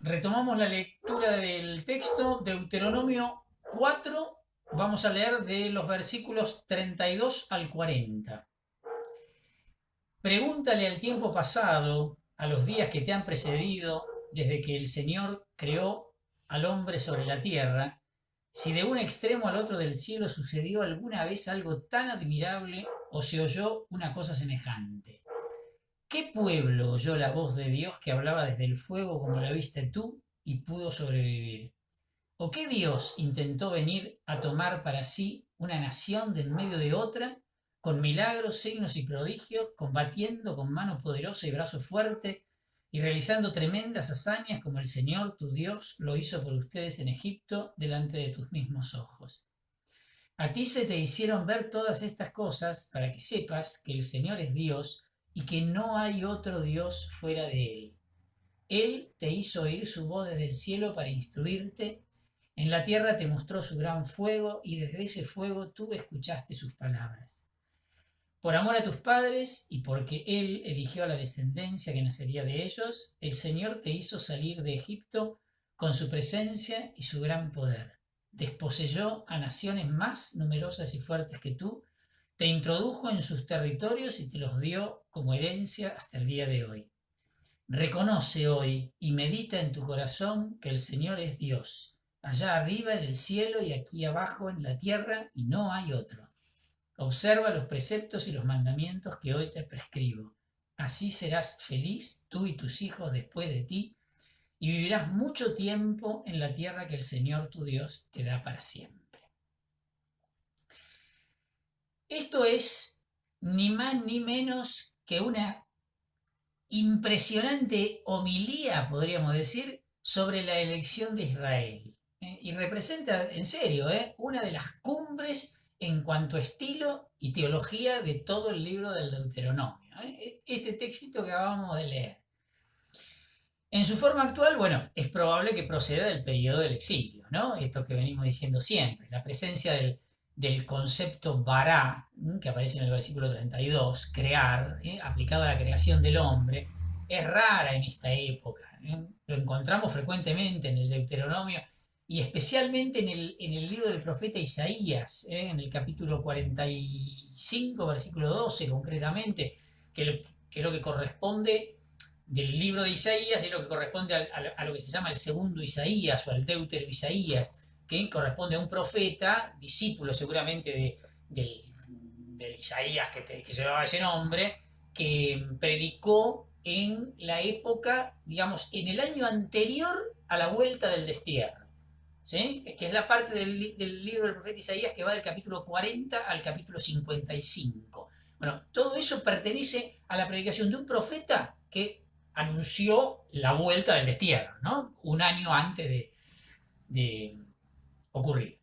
Retomamos la lectura del texto, Deuteronomio 4, vamos a leer de los versículos 32 al 40. Pregúntale al tiempo pasado, a los días que te han precedido, desde que el Señor creó al hombre sobre la tierra, si de un extremo al otro del cielo sucedió alguna vez algo tan admirable o se oyó una cosa semejante. ¿Qué pueblo oyó la voz de Dios que hablaba desde el fuego como la viste tú y pudo sobrevivir? ¿O qué Dios intentó venir a tomar para sí una nación de en medio de otra, con milagros, signos y prodigios, combatiendo con mano poderosa y brazo fuerte, y realizando tremendas hazañas como el Señor tu Dios lo hizo por ustedes en Egipto delante de tus mismos ojos? A ti se te hicieron ver todas estas cosas para que sepas que el Señor es Dios y que no hay otro Dios fuera de Él. Él te hizo oír su voz desde el cielo para instruirte. En la tierra te mostró su gran fuego y desde ese fuego tú escuchaste sus palabras. Por amor a tus padres y porque Él eligió a la descendencia que nacería de ellos, el Señor te hizo salir de Egipto con su presencia y su gran poder. Desposeyó a naciones más numerosas y fuertes que tú, te introdujo en sus territorios y te los dio como herencia hasta el día de hoy. Reconoce hoy y medita en tu corazón que el Señor es Dios, allá arriba en el cielo y aquí abajo en la tierra, y no hay otro. Observa los preceptos y los mandamientos que hoy te prescribo. Así serás feliz, tú y tus hijos después de ti, y vivirás mucho tiempo en la tierra que el Señor tu Dios te da para siempre. Esto es ni más ni menos que una impresionante homilía, podríamos decir, sobre la elección de Israel. Y representa, en serio, una de las cumbres en cuanto a estilo y teología de todo el libro del Deuteronomio. Este textito que acabamos de leer. En su forma actual, bueno, es probable que proceda del periodo del exilio, ¿no? Esto que venimos diciendo siempre, la presencia del concepto bará, que aparece en el versículo 32, crear, aplicado a la creación del hombre, es rara en esta época. Lo encontramos frecuentemente en el Deuteronomio y especialmente en el libro del profeta Isaías, en el capítulo 45, versículo 12 concretamente, que es lo que corresponde del libro de Isaías, es lo que corresponde a lo que se llama el segundo Isaías o al Deutero Isaías, que corresponde a un profeta, discípulo seguramente del Isaías que llevaba ese nombre, que predicó en la época, digamos, en el año anterior a la vuelta del destierro. ¿Sí? Que es la parte del libro del profeta Isaías que va del capítulo 40 al capítulo 55. Bueno, todo eso pertenece a la predicación de un profeta que anunció la vuelta del destierro, ¿no? Un año antes de ocurrir.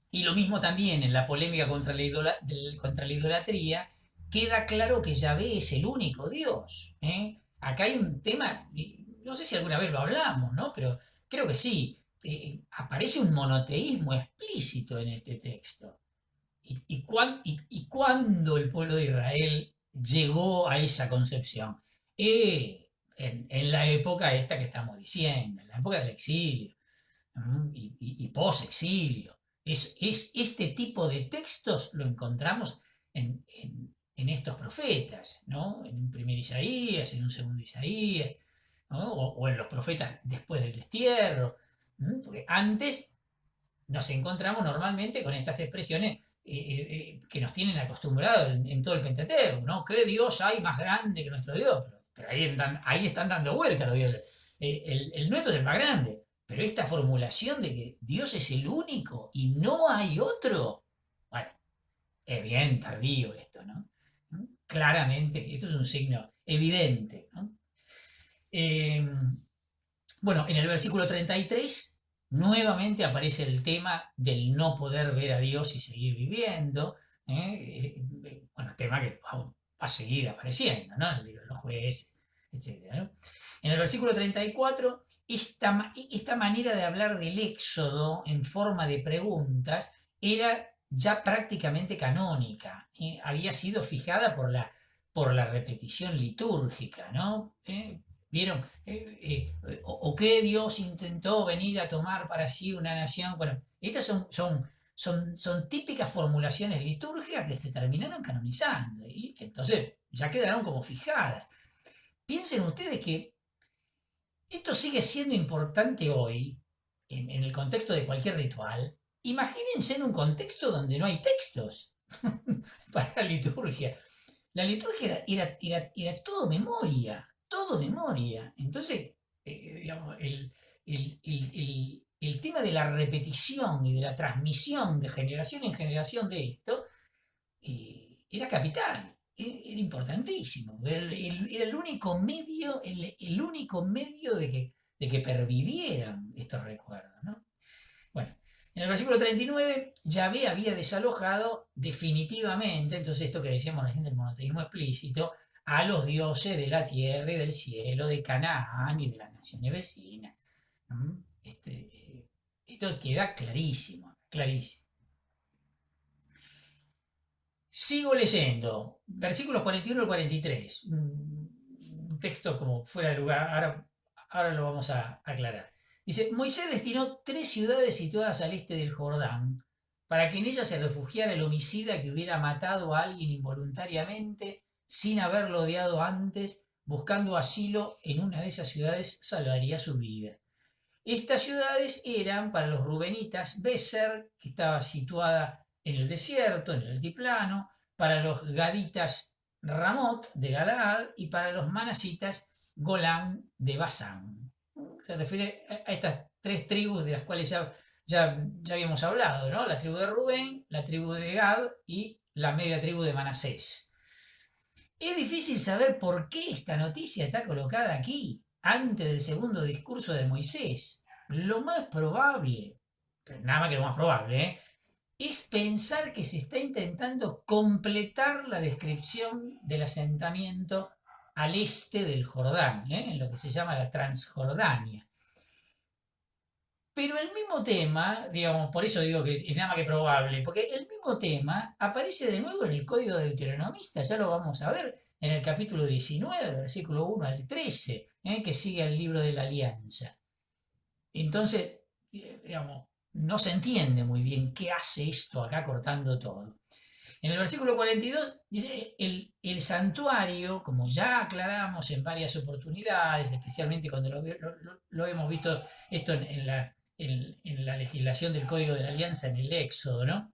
Y lo mismo también en la polémica contra la idolatría, queda claro que Yahvé es el único Dios. Acá hay un tema, no sé si alguna vez lo hablamos, ¿no? Pero creo que sí. Aparece un monoteísmo explícito en este texto. ¿Y cuándo el pueblo de Israel llegó a esa concepción? En la época esta que estamos diciendo, en la época del exilio y post-exilio. Este tipo de textos lo encontramos en estos profetas, ¿no? En un primer Isaías, en un segundo Isaías, ¿no? O en los profetas después del destierro, porque antes nos encontramos normalmente con estas expresiones que nos tienen acostumbrados en todo el Pentateuco, ¿no? ¿Qué Dios hay más grande que nuestro Dios? Pero ahí están dando vueltas los dioses. El nuestro es el más grande. Pero esta formulación de que Dios es el único y no hay otro, bueno, es bien tardío esto, ¿no? Claramente, esto es un signo evidente, ¿no? Bueno, en el versículo 33 nuevamente aparece el tema del no poder ver a Dios y seguir viviendo. Bueno, tema que va a seguir apareciendo, ¿no? En el libro de los jueces, etc., ¿no? En el versículo 34, esta manera de hablar del éxodo en forma de preguntas era ya prácticamente canónica. Había sido fijada por la repetición litúrgica, ¿no? ¿Vieron? O qué Dios intentó venir a tomar para sí una nación. Bueno, estas son típicas formulaciones litúrgicas que se terminaron canonizando y que entonces ya quedaron como fijadas. Piensen ustedes que esto sigue siendo importante hoy en el contexto de cualquier ritual. Imagínense en un contexto donde no hay textos para la liturgia. La liturgia era todo memoria, todo memoria. Entonces, digamos, el tema de la repetición y de la transmisión de generación en generación de esto era capital, era importantísimo. Era el único medio, el único medio de que pervivieran estos recuerdos, ¿no? Bueno, en el versículo 39, Yahvé había desalojado definitivamente, entonces esto que decíamos recién del monoteísmo explícito, a los dioses de la tierra y del cielo, de Canaán y de las naciones vecinas. Esto queda clarísimo, clarísimo. Sigo leyendo, versículos 41 al 43, un texto como fuera de lugar, ahora lo vamos a aclarar. Dice, Moisés destinó 3 ciudades situadas al este del Jordán, para que en ellas se refugiara el homicida que hubiera matado a alguien involuntariamente, sin haberlo odiado antes, buscando asilo en una de esas ciudades salvaría su vida. Estas ciudades eran para los rubenitas Beser, que estaba situada en el desierto, en el altiplano, para los gaditas Ramot de Galaad y para los manasitas Golán de Basán. Se refiere a estas 3 tribus de las cuales ya habíamos hablado, ¿no? La tribu de Rubén, la tribu de Gad y la media tribu de Manasés. Es difícil saber por qué esta noticia está colocada aquí, antes del segundo discurso de Moisés. Lo más probable, pero nada más que lo más probable, es pensar que se está intentando completar la descripción del asentamiento al este del Jordán, en lo que se llama la Transjordania. Pero el mismo tema, digamos, por eso digo que es nada más que probable, porque el mismo tema aparece de nuevo en el Código Deuteronomista, ya lo vamos a ver en el capítulo 19, versículo 1 al 13, que sigue el libro de la Alianza. Entonces, digamos, no se entiende muy bien qué hace esto acá cortando todo. En el versículo 42 dice, el santuario, como ya aclaramos en varias oportunidades, especialmente cuando lo hemos visto esto en la legislación del Código de la Alianza en el Éxodo, ¿no?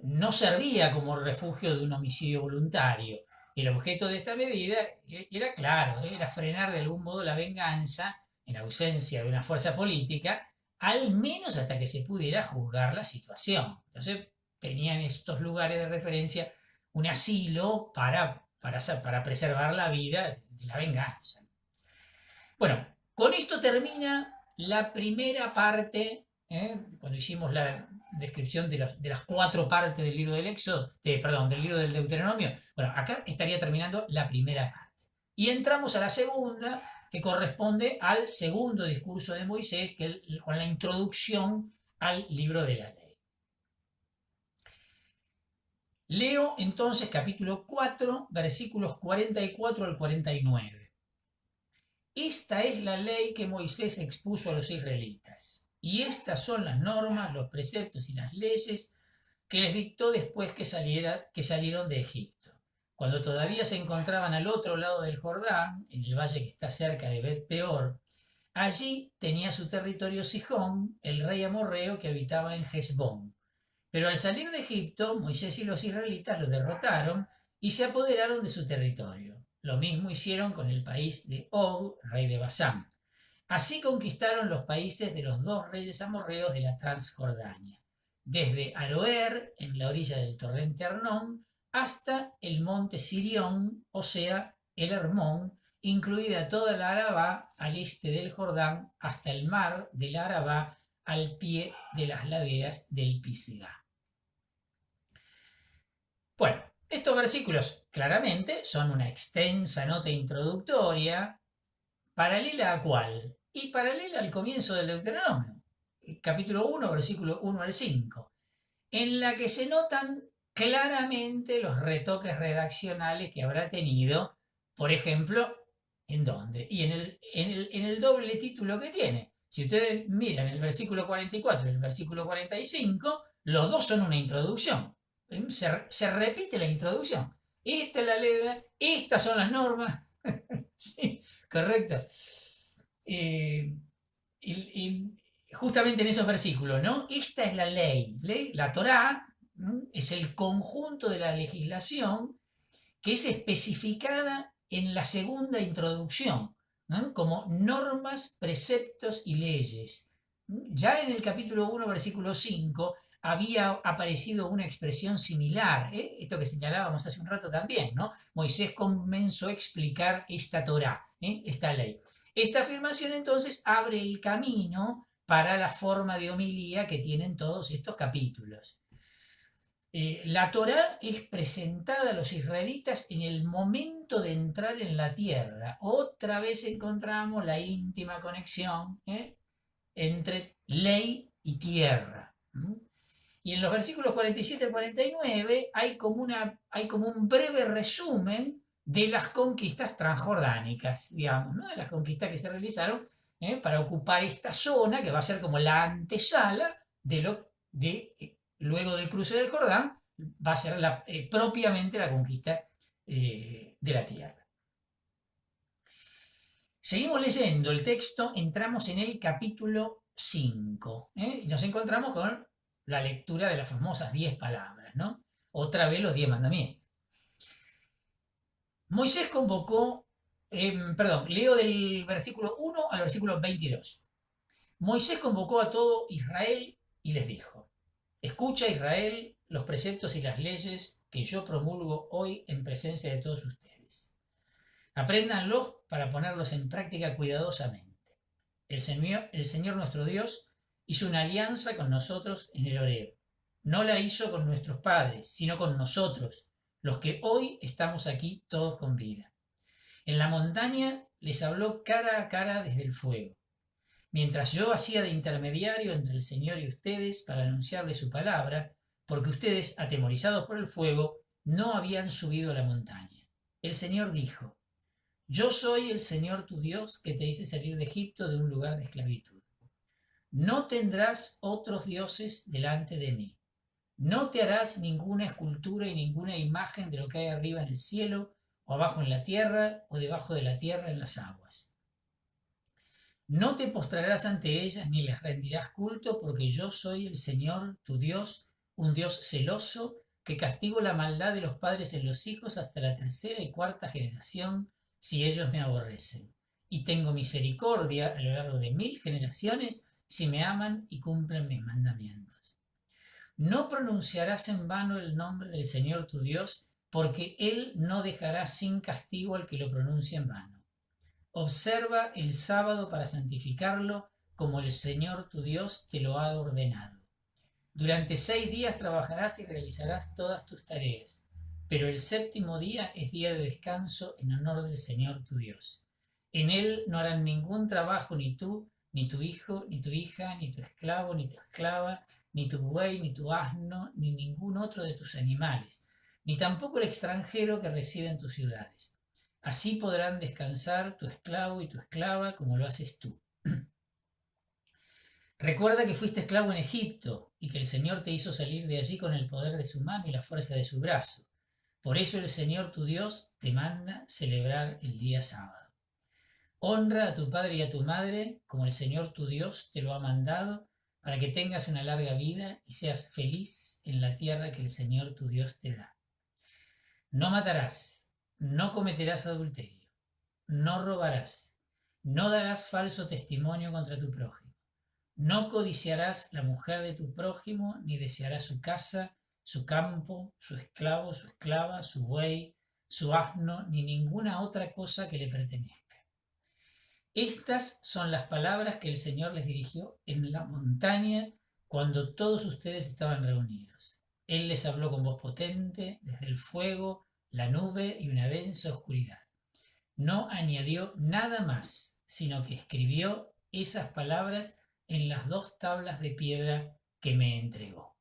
No servía como refugio de un homicidio voluntario. El objeto de esta medida era claro, era frenar de algún modo la venganza en ausencia de una fuerza política, al menos hasta que se pudiera juzgar la situación. Entonces tenían estos lugares de referencia un asilo para preservar la vida de la venganza. Bueno, con esto termina la primera parte, cuando hicimos la descripción de las 4 partes del libro del Éxodo, del libro del Deuteronomio. Bueno, acá estaría terminando la primera parte. Y entramos a la segunda, que corresponde al segundo discurso de Moisés, con la introducción al libro de la ley. Leo entonces capítulo 4, versículos 44 al 49. Esta es la ley que Moisés expuso a los israelitas, y estas son las normas, los preceptos y las leyes que les dictó después que salieron de Egipto, cuando todavía se encontraban al otro lado del Jordán, en el valle que está cerca de Bet Peor. Allí tenía su territorio Sihón, el rey amorreo que habitaba en Hesbón. Pero al salir de Egipto, Moisés y los israelitas lo derrotaron y se apoderaron de su territorio. Lo mismo hicieron con el país de Og, rey de Basán. Así conquistaron los países de los 2 reyes amorreos de la Transjordania, desde Aroer, en la orilla del torrente Arnón, hasta el monte Sirión, o sea, el Hermón, incluida toda la Arabá al este del Jordán, hasta el mar de la Arabá al pie de las laderas del Pisgah. Bueno, estos versículos claramente son una extensa nota introductoria, paralela a cuál, y paralela al comienzo del Deuteronomio, capítulo 1, versículo 1 al 5, en la que se notan claramente los retoques redaccionales que habrá tenido, por ejemplo, ¿En dónde? Y en el doble título que tiene. Si ustedes miran el versículo 44 y el versículo 45, los dos son una introducción. Se repite la introducción. Esta es la ley, estas son las normas. Sí, correcto. Eh, y justamente en esos versículos, ¿no? Esta es la ley, la Torá, ¿no? Es el conjunto de la legislación que es especificada en la segunda introducción, ¿no? Como normas, preceptos y leyes. Ya en el capítulo 1, versículo 5, había aparecido una expresión similar, esto que señalábamos hace un rato también, ¿no? Moisés comenzó a explicar esta Torá, esta ley. Esta afirmación entonces abre el camino para la forma de homilía que tienen todos estos capítulos. La Torá es presentada a los israelitas en el momento de entrar en la tierra. Otra vez encontramos la íntima conexión entre ley y tierra. Y en los versículos 47 al 49 hay como un breve resumen de las conquistas transjordánicas, digamos, ¿no? De las conquistas que se realizaron para ocupar esta zona que va a ser como la antesala luego del cruce del Jordán, va a ser propiamente la conquista de la tierra. Seguimos leyendo el texto, entramos en el capítulo 5 y nos encontramos con la lectura de las famosas 10 palabras, ¿no? Otra vez los 10 mandamientos. Moisés convocó, leo del versículo 1 al versículo 22. Moisés convocó a todo Israel y les dijo: escucha, Israel, los preceptos y las leyes que yo promulgo hoy en presencia de todos ustedes. Apréndanlos para ponerlos en práctica cuidadosamente. El Señor nuestro Dios hizo una alianza con nosotros en el Horeb. No la hizo con nuestros padres, sino con nosotros, los que hoy estamos aquí todos con vida. En la montaña les habló cara a cara desde el fuego, mientras yo hacía de intermediario entre el Señor y ustedes para anunciarles su palabra, porque ustedes, atemorizados por el fuego, no habían subido a la montaña. El Señor dijo: yo soy el Señor tu Dios que te hice salir de Egipto, de un lugar de esclavitud. No tendrás otros dioses delante de mí. No te harás ninguna escultura y ninguna imagen de lo que hay arriba en el cielo, o abajo en la tierra, o debajo de la tierra en las aguas. No te postrarás ante ellas ni les rendirás culto, porque yo soy el Señor tu Dios, un Dios celoso, que castigo la maldad de los padres en los hijos hasta la tercera y cuarta generación, si ellos me aborrecen. Y tengo misericordia a lo largo de 1000 generaciones, si me aman y cumplen mis mandamientos. No pronunciarás en vano el nombre del Señor tu Dios, porque Él no dejará sin castigo al que lo pronuncia en vano. Observa el sábado para santificarlo, como el Señor tu Dios te lo ha ordenado. Durante 6 días trabajarás y realizarás todas tus tareas, pero el séptimo día es día de descanso en honor del Señor tu Dios. En él no harán ningún trabajo ni tú, ni tu hijo, ni tu hija, ni tu esclavo, ni tu esclava, ni tu buey, ni tu asno, ni ningún otro de tus animales, ni tampoco el extranjero que reside en tus ciudades. Así podrán descansar tu esclavo y tu esclava como lo haces tú. Recuerda que fuiste esclavo en Egipto y que el Señor te hizo salir de allí con el poder de su mano y la fuerza de su brazo. Por eso el Señor tu Dios te manda celebrar el día sábado. Honra a tu padre y a tu madre como el Señor tu Dios te lo ha mandado, para que tengas una larga vida y seas feliz en la tierra que el Señor tu Dios te da. No matarás, no cometerás adulterio, no robarás, no darás falso testimonio contra tu prójimo. No codiciarás la mujer de tu prójimo, ni desearás su casa, su campo, su esclavo, su esclava, su buey, su asno, ni ninguna otra cosa que le pertenezca. Estas son las palabras que el Señor les dirigió en la montaña cuando todos ustedes estaban reunidos. Él les habló con voz potente desde el fuego, la nube y una densa oscuridad. No añadió nada más, sino que escribió esas palabras en las 2 tablas de piedra que me entregó.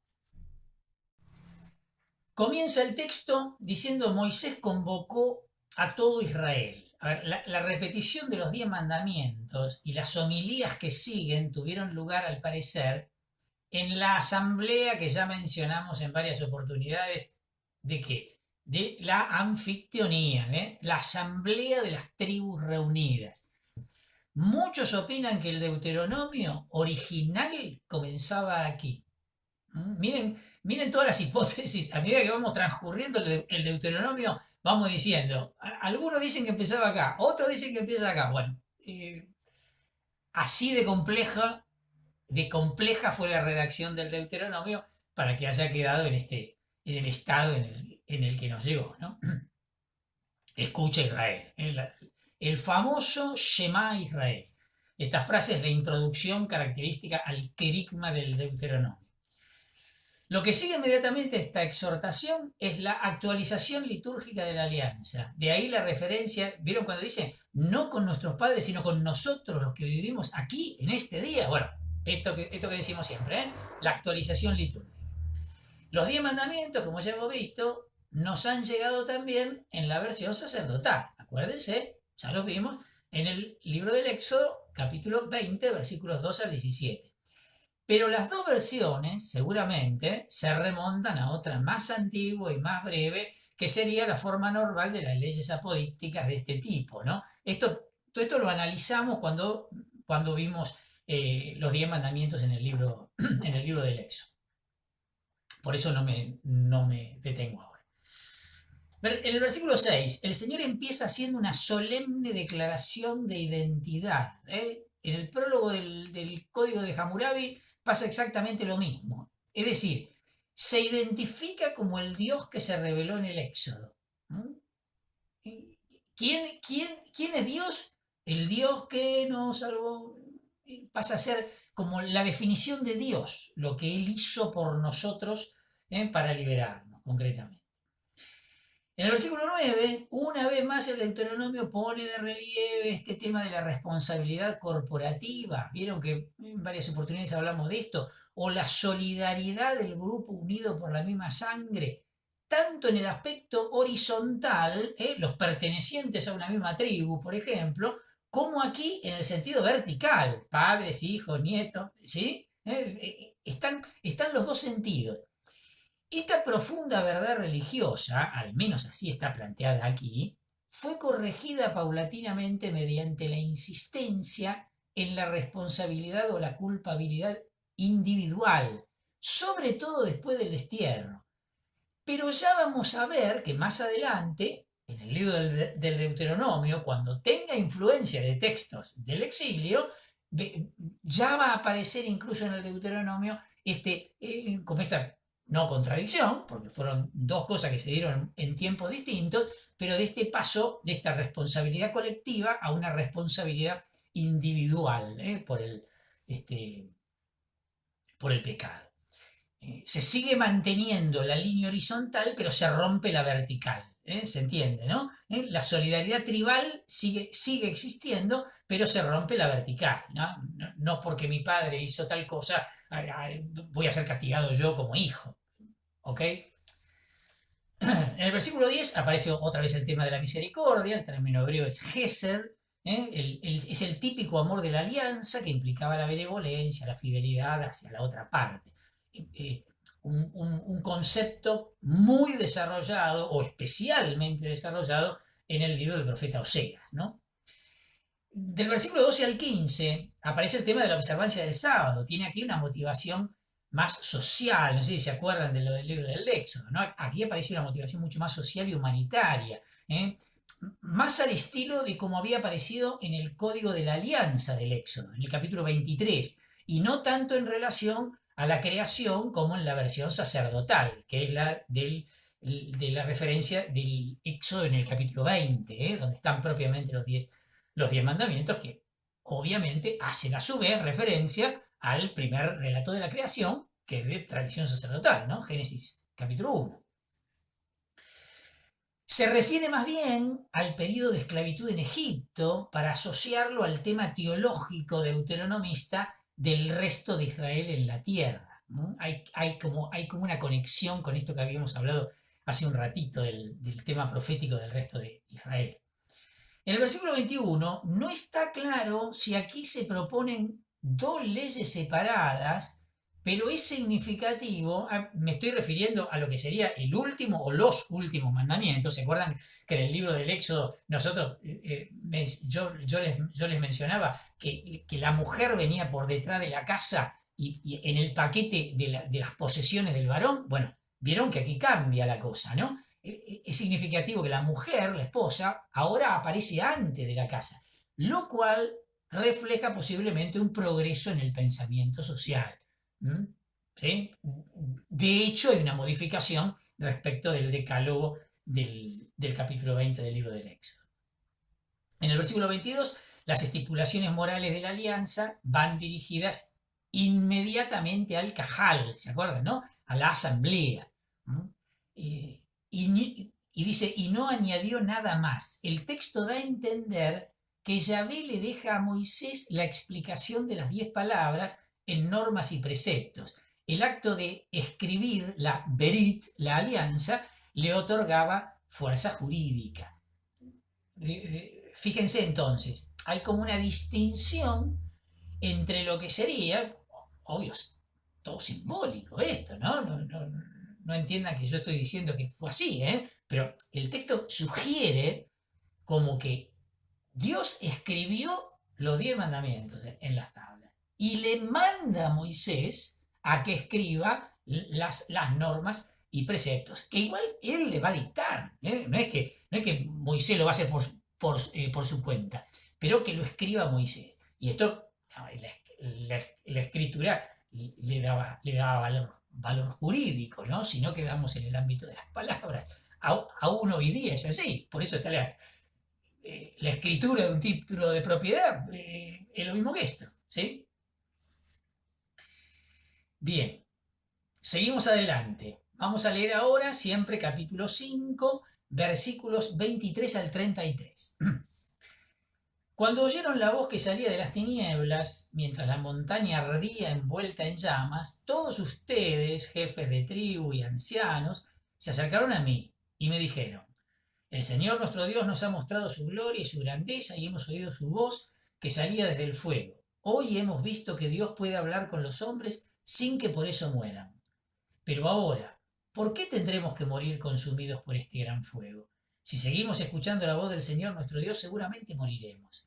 Comienza el texto diciendo: Moisés convocó a todo Israel. A ver, la repetición de los 10 mandamientos y las homilías que siguen tuvieron lugar, al parecer, en la asamblea que ya mencionamos en varias oportunidades, ¿de qué? De la anfictionía, la asamblea de las tribus reunidas. Muchos opinan que el Deuteronomio original comenzaba aquí. Miren todas las hipótesis. A medida que vamos transcurriendo el Deuteronomio, vamos diciendo, algunos dicen que empezaba acá, otros dicen que empieza acá. Bueno, así de compleja fue la redacción del Deuteronomio para que haya quedado en el estado en el que nos llegó, ¿no? Escucha Israel, el famoso Shema Israel. Esta frase es la introducción característica al querigma del Deuteronomio. Lo que sigue inmediatamente a esta exhortación es la actualización litúrgica de la alianza. De ahí la referencia, ¿vieron cuando dice no con nuestros padres, sino con nosotros los que vivimos aquí en este día? Bueno, esto que decimos siempre, la actualización litúrgica. Los 10 mandamientos, como ya hemos visto, nos han llegado también en la versión sacerdotal. Acuérdense, ya los vimos en el libro del Éxodo, capítulo 20, versículos 2 al 17. Pero las dos versiones seguramente se remontan a otra más antigua y más breve, que sería la forma normal de las leyes apodícticas de este tipo, ¿no? Todo esto lo analizamos cuando vimos los 10 mandamientos en el libro del Éxodo. Por eso no me detengo ahora. En el versículo 6, el Señor empieza haciendo una solemne declaración de identidad. En el prólogo del Código de Hammurabi pasa exactamente lo mismo. Es decir, se identifica como el Dios que se reveló en el Éxodo. ¿Quién es Dios? El Dios que nos salvó. Pasa a ser como la definición de Dios, lo que Él hizo por nosotros para liberarnos, concretamente. En el versículo 9, una vez más el Deuteronomio pone de relieve este tema de la responsabilidad corporativa. Vieron que en varias oportunidades hablamos de esto, o la solidaridad del grupo unido por la misma sangre, tanto en el aspecto horizontal, los pertenecientes a una misma tribu, por ejemplo, como aquí en el sentido vertical, padres, hijos, nietos, ¿sí? Están los dos sentidos. Esta profunda verdad religiosa, al menos así está planteada aquí, fue corregida paulatinamente mediante la insistencia en la responsabilidad o la culpabilidad individual, sobre todo después del destierro. Pero ya vamos a ver que más adelante, en el libro del Deuteronomio, cuando tenga influencia de textos del exilio, ya va a aparecer incluso en el Deuteronomio como esta no contradicción, porque fueron dos cosas que se dieron en tiempos distintos, pero de este paso, de esta responsabilidad colectiva a una responsabilidad individual por el pecado. Se sigue manteniendo la línea horizontal, pero se rompe la vertical. ¿Se entiende, no? La solidaridad tribal sigue existiendo, pero se rompe la vertical. No porque mi padre hizo tal cosa, voy a ser castigado yo como hijo. ¿Ok? En el versículo 10 aparece otra vez el tema de la misericordia, el término hebreo es Gesed, es el típico amor de la alianza que implicaba la benevolencia, la fidelidad hacia la otra parte. Un concepto muy desarrollado o especialmente desarrollado en el libro del profeta Oseas, ¿no? Del versículo 12 al 15 aparece el tema de la observancia del sábado. Tiene aquí una motivación más social, no sé si se acuerdan de lo del libro del Éxodo, ¿no? Aquí aparece una motivación mucho más social y humanitaria, más al estilo de como había aparecido en el Código de la Alianza del Éxodo, en el capítulo 23, y no tanto en relación a la creación como en la versión sacerdotal, que es la de la referencia del Éxodo en el capítulo 20, donde están propiamente los 10 mandamientos, que obviamente hacen a su vez referencia al primer relato de la creación, que es de tradición sacerdotal, ¿no? Génesis capítulo 1. Se refiere más bien al periodo de esclavitud en Egipto para asociarlo al tema teológico deuteronomista del resto de Israel en la tierra, ¿no? Hay como una conexión con esto que habíamos hablado hace un ratito del tema profético del resto de Israel. En el versículo 21 no está claro si aquí se proponen dos leyes separadas, pero es significativo. Me estoy refiriendo a lo que sería el último o los últimos mandamientos. ¿Se acuerdan que en el libro del Éxodo nosotros, yo les mencionaba que la mujer venía por detrás de la casa y en el paquete de las posesiones del varón? Bueno, vieron que aquí cambia la cosa, ¿no? Es significativo que la mujer, la esposa, ahora aparece antes de la casa, lo cual refleja posiblemente un progreso en el pensamiento social. ¿Sí? De hecho, hay una modificación respecto del decálogo del capítulo 20 del libro del Éxodo. En el versículo 22, las estipulaciones morales de la alianza van dirigidas inmediatamente al cajal, ¿se acuerdan, no? A la asamblea. Y dice, y no añadió nada más. El texto da a entender que Yahvé le deja a Moisés la explicación de las 10 palabras en normas y preceptos. El acto de escribir la berit, la alianza, le otorgaba fuerza jurídica. Fíjense entonces, hay como una distinción entre lo que sería, obvio, todo simbólico esto, ¿no? No entiendan que yo estoy diciendo que fue así, pero el texto sugiere como que Dios escribió los 10 mandamientos en las tablas y le manda a Moisés a que escriba las normas y preceptos, que igual él le va a dictar, no es que Moisés lo va a hacer por su cuenta, pero que lo escriba Moisés. Y esto, la escritura le daba valor jurídico, ¿no? Si no quedamos en el ámbito de las palabras. Aún hoy día es así, por eso está la escritura de un título de propiedad, es lo mismo que esto, ¿sí? Bien, seguimos adelante. Vamos a leer ahora siempre capítulo 5, versículos 23 al 33. Cuando oyeron la voz que salía de las tinieblas, mientras la montaña ardía envuelta en llamas, todos ustedes, jefes de tribu y ancianos, se acercaron a mí y me dijeron: el Señor nuestro Dios nos ha mostrado su gloria y su grandeza y hemos oído su voz que salía desde el fuego. Hoy hemos visto que Dios puede hablar con los hombres sin que por eso mueran. Pero ahora, ¿por qué tendremos que morir consumidos por este gran fuego? Si seguimos escuchando la voz del Señor nuestro Dios, seguramente moriremos.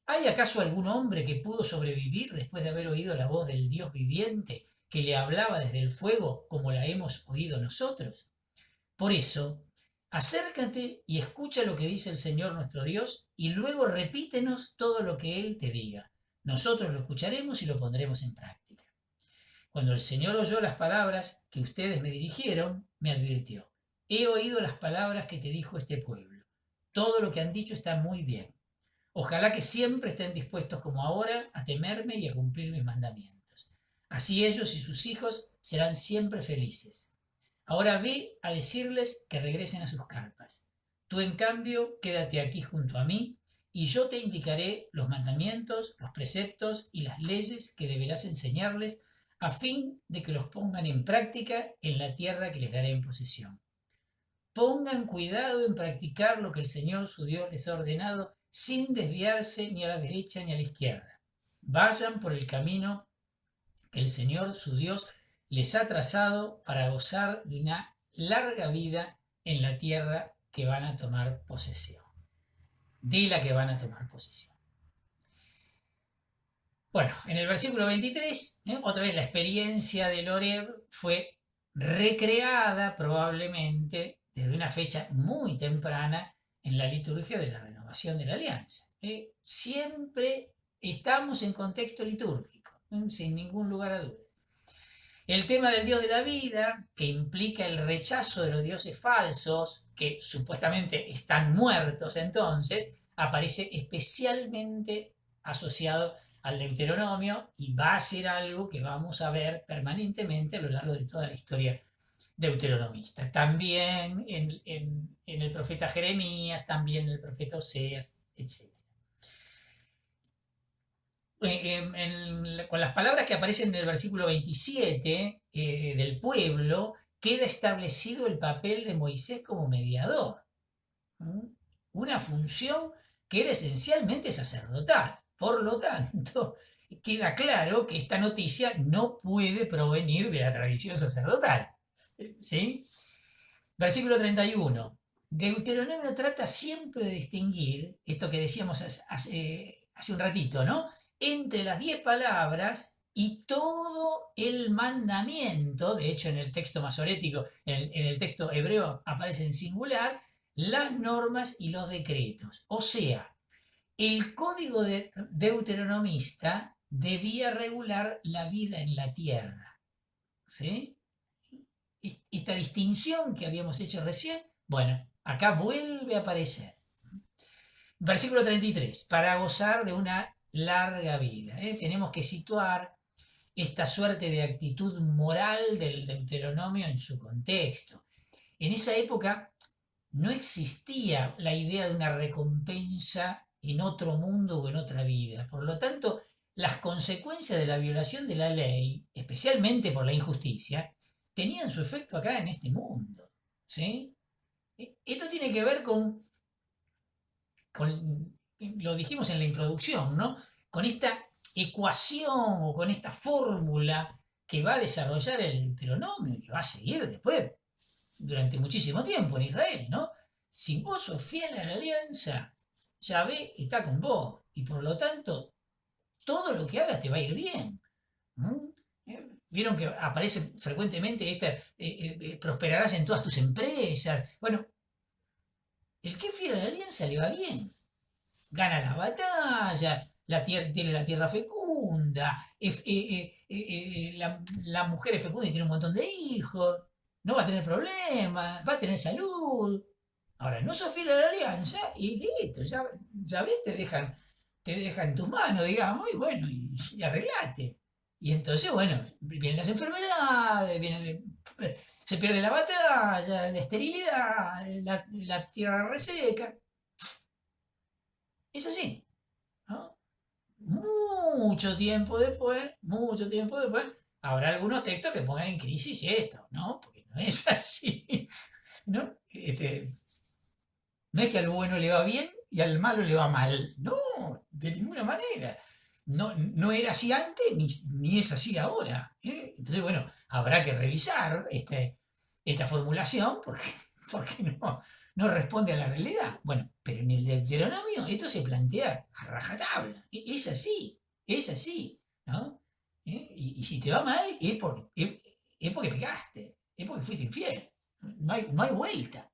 ¿Hay acaso algún hombre que pudo sobrevivir después de haber oído la voz del Dios viviente que le hablaba desde el fuego como la hemos oído nosotros? Por eso, acércate y escucha lo que dice el Señor nuestro Dios y luego repítenos todo lo que Él te diga. Nosotros lo escucharemos y lo pondremos en práctica. Cuando el Señor oyó las palabras que ustedes me dirigieron, me advirtió: he oído las palabras que te dijo este pueblo. Todo lo que han dicho está muy bien. Ojalá que siempre estén dispuestos como ahora a temerme y a cumplir mis mandamientos. Así ellos y sus hijos serán siempre felices. Ahora ve a decirles que regresen a sus carpas. Tú, en cambio, quédate aquí junto a mí y yo te indicaré los mandamientos, los preceptos y las leyes que deberás enseñarles a fin de que los pongan en práctica en la tierra que les daré en posesión. Pongan cuidado en practicar lo que el Señor su Dios les ha ordenado sin desviarse ni a la derecha ni a la izquierda. Vayan por el camino que el Señor su Dios les ha trazado para gozar de una larga vida en la tierra que van a tomar posesión. De la que van a tomar posesión. Bueno, en el versículo 23, otra vez la experiencia del Horeb fue recreada probablemente desde una fecha muy temprana en la liturgia de la renovación de la alianza. Siempre estamos en contexto litúrgico, sin ningún lugar a dudas. El tema del Dios de la vida, que implica el rechazo de los dioses falsos, que supuestamente están muertos entonces, aparece especialmente asociado al Deuteronomio y va a ser algo que vamos a ver permanentemente a lo largo de toda la historia deuteronomista. También en el profeta Jeremías, también en el profeta Oseas, etc. Con las palabras que aparecen en el versículo 27 del pueblo, queda establecido el papel de Moisés como mediador. Una función que era esencialmente sacerdotal. Por lo tanto, queda claro que esta noticia no puede provenir de la tradición sacerdotal. ¿Sí? Versículo 31. Deuteronomio trata siempre de distinguir, esto que decíamos hace un ratito, ¿no? Entre las 10 palabras y todo el mandamiento. De hecho, en el texto masorético, en el texto hebreo aparece en singular, las normas y los decretos. O sea, el código deuteronomista debía regular la vida en la tierra. ¿Sí? Esta distinción que habíamos hecho recién, bueno, acá vuelve a aparecer. Versículo 33, para gozar de una larga vida. Tenemos que situar esta suerte de actitud moral del Deuteronomio en su contexto. En esa época no existía la idea de una recompensa en otro mundo o en otra vida. Por lo tanto, las consecuencias de la violación de la ley, especialmente por la injusticia, tenían su efecto acá en este mundo. ¿Sí? Esto tiene que ver lo dijimos en la introducción, ¿no? Con esta ecuación o con esta fórmula que va a desarrollar el Deuteronomio y que va a seguir después durante muchísimo tiempo en Israel, ¿no? Si vos sos fiel a la alianza, Yahvé está con vos y por lo tanto todo lo que hagas te va a ir bien. ¿No? Vieron que aparece frecuentemente prosperarás en todas tus empresas. Bueno, el que es fiel a la alianza le va bien. Gana la batalla, tiene la tierra fecunda, la mujer es fecunda y tiene un montón de hijos, no va a tener problemas, va a tener salud. Ahora, no sos fiel a la alianza y listo, ya ves, te deja en tus manos, digamos, y bueno, y arreglate. Y entonces, bueno, vienen las enfermedades, se pierde la batalla, la esterilidad, la tierra reseca. Es así, ¿no? Mucho tiempo después, habrá algunos textos que pongan en crisis esto, ¿no? Porque no es así, ¿no? No es que al bueno le va bien y al malo le va mal, no, de ninguna manera. No, no era así antes ni es así ahora. Entonces, bueno, habrá que revisar esta formulación porque no responde a la realidad. Bueno, pero en el Deuteronomio esto se plantea a rajatabla. Es así, ¿no? Y si te va mal es porque pecaste, es porque fuiste infiel. No hay vuelta.